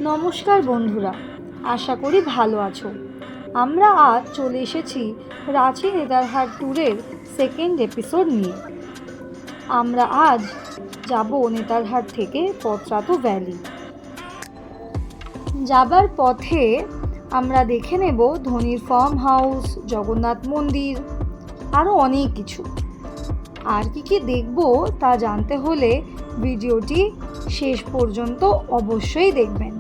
নমস্কার বন্ধুরা, আশা করি ভালো আছো। আমরা আজ চলে এসেছি রাঁচি নেতারহাট ট্যুরের সেকেন্ড এপিসোড নিয়ে। আমরা আজ যাব নেতারহাট থেকে পতরাতু ভ্যালি। যাবার পথে আমরা দেখে নেব ধোনির ফার্ম হাউস, জগন্নাথ মন্দির, আরও অনেক কিছু। আর কি দেখব তা জানতে হলে ভিডিওটি শেষ পর্যন্ত অবশ্যই দেখবেন।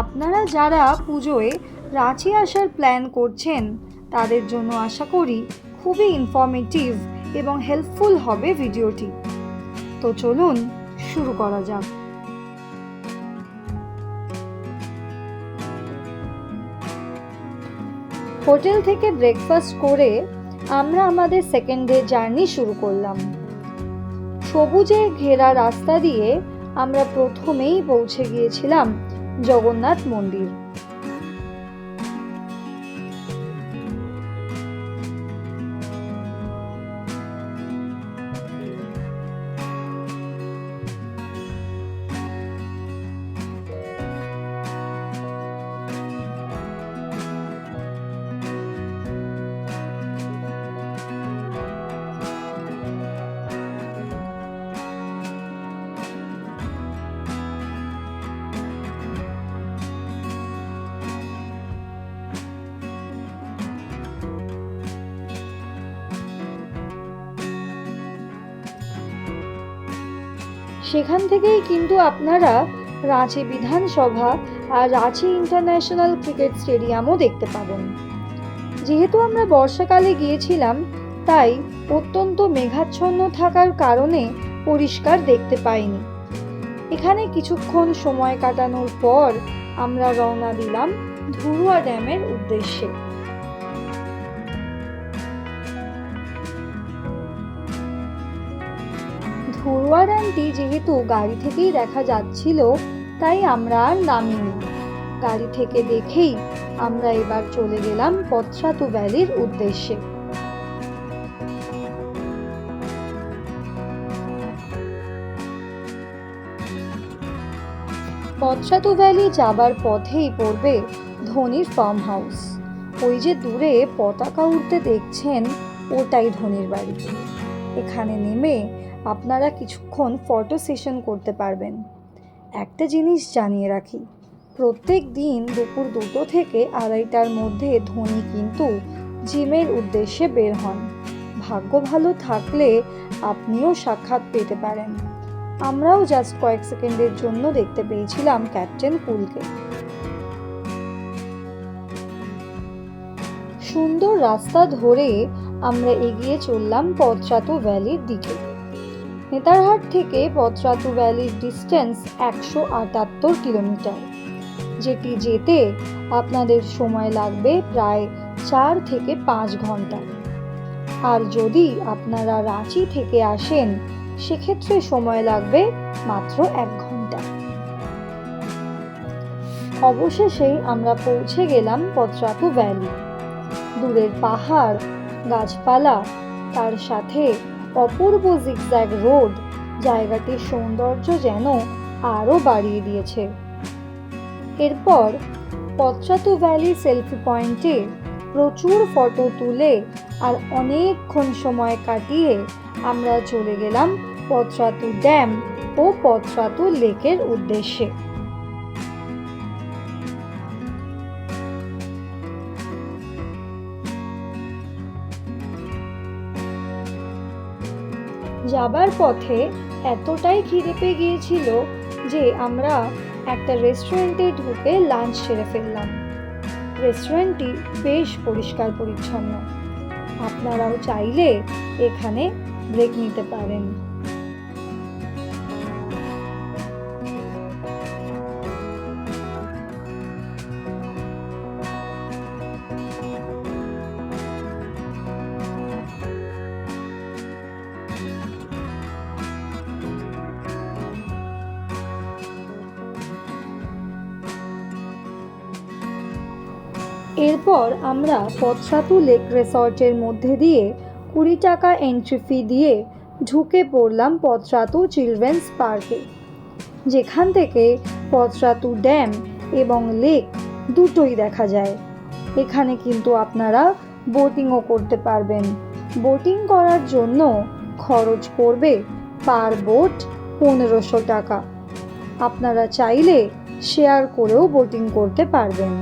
আপনারা যারা পুজোয় রাঁচি আসার প্ল্যান করছেন তাদের জন্য আশা করি খুবই ইনফরমেটিভ এবং হেল্পফুল হবে ভিডিওটি। তো চলুন শুরু করা যাক। হোটেল থেকে ব্রেকফাস্ট করে আমরা আমাদের সেকেন্ড ডে জার্নি শুরু করলাম। সবুজে ঘেরা রাস্তা দিয়ে আমরা প্রথমেই পৌঁছে গিয়েছিলাম জগন্নাথ মন্দির। সেখান থেকেই কিন্তু আপনারা রাঁচি বিধানসভা আর রাঁচি ইন্টারন্যাশনাল ক্রিকেট স্টেডিয়ামও দেখতে পাবেন। যেহেতু আমরা বর্ষাকালে গিয়েছিলাম তাই অত্যন্ত মেঘাচ্ছন্ন থাকার কারণে পরিষ্কার দেখতে পাইনি। এখানে কিছুক্ষণ সময় কাটানোর পর আমরা রওনা দিলাম ধুরুয়া ড্যামের উদ্দেশ্যে। ধুরুয়া ড্যামটি যেহেতু গাড়ি থেকেই দেখা যাচ্ছিল তাই আমরা আর নামিনি। গাড়ি থেকে দেখেই আমরা এবার চলে গেলাম পতরাতু ভ্যালির উদ্দেশ্যে। পতরাতু ভ্যালি যাবার পথেই পড়বে ধোনির ফার্ম হাউস। ওই যে দূরে পতাকা উঠতে দেখছেন ওটাই ধোনির বাড়ি। এখানে নেমে আপনারা কিছুক্ষণ ফটো সেশন করতে পারবেন। একটা জিনিস জানিয়ে রাখি, প্রত্যেক দিন দুপুর 2টো থেকে 2:30টার মধ্যে ধোনি কিন্তু জিমের উদ্দেশ্যে বের হন। ভাগ্য ভালো থাকলে আপনিও সাক্ষাৎ পেতে পারেন। আমরাও জাস্ট কয়েক সেকেন্ডের জন্য দেখতে পেয়েছিলাম ক্যাপ্টেন কুলকে। সুন্দর রাস্তা ধরে আমরা এগিয়ে চললাম পতরাতু ভ্যালির দিকে। নেতারহাট থেকে পতরাতু ভ্যালির ডিস্টেন্স 178 কিলোমিটার, যেটি যেতে আপনাদের সময় লাগবে প্রায় 4 থেকে 5 ঘন্টা। আর যদি আপনারা রাঁচি থেকে আসেন সেক্ষেত্রে সময় লাগবে মাত্র 1 ঘন্টা। অবশেষেই আমরা পৌঁছে গেলাম পতরাতু ভ্যালি। দূরের পাহাড়, গাছপালা, তার সাথে অপূর্ব জিগজ্যাগ রোড জায়গাটির সৌন্দর্য যেন আরো বাড়িয়ে দিয়েছে। এরপর পতরাতু ভ্যালি সেলফি পয়েন্টে প্রচুর ফটো তুলে আর অনেকক্ষণ সময় কাটিয়ে আমরা চলে গেলাম পতরাতু ড্যাম ও পতরাতু লেকের উদ্দেশ্যে। যাবার পথে এতটাই খিদে পেয়ে গিয়েছিল যে আমরা একটা রেস্টুরেন্টে ঢুকে লাঞ্চ সেরে ফেললাম। রেস্টুরেন্টটি বেশ পরিষ্কার পরিচ্ছন্ন। আপনারাও চাইলে এখানে ব্রেক নিতে পারেন। এরপর আমরা পতরাতু লেক রিসর্টের মধ্যে দিয়ে 20 টাকা এন্ট্রি ফি দিয়ে ঢুকে পড়লাম পতরাতু চিলড্রেন্স পার্কে, যেখান থেকে পতরাতু ড্যাম এবং লেক দুটোই দেখা যায়। এখানে কিন্তু আপনারা বোটিংও করতে পারবেন। বোটিং করার জন্য খরচ পড়বে পার বোট 1500 টাকা। আপনারা চাইলে শেয়ার করেও বোটিং করতে পারবেন।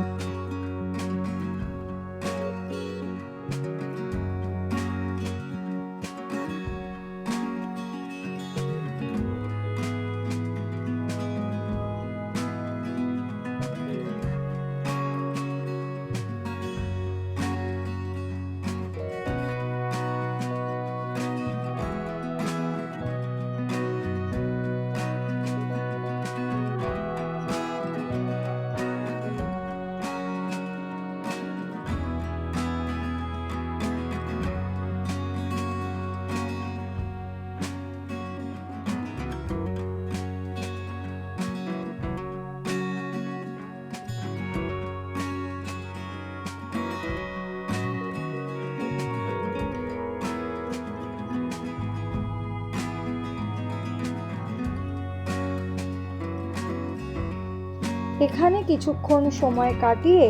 এখানে কিছুক্ষণ সময় কাটিয়ে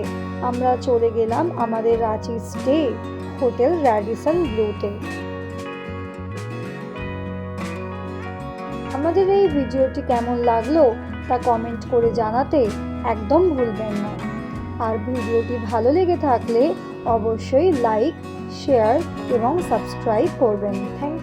আমরা চলে গেলাম আমাদের রাঁচি স্টে হোটেল র্যাডিসন ব্লুতে। আমাদের এই ভিডিওটি কেমন লাগলো তা কমেন্ট করে জানাতে একদম ভুলবেন না। আর ভিডিওটি ভালো লেগে থাকলে অবশ্যই লাইক, শেয়ার এবং সাবস্ক্রাইব করবেন। থ্যাংক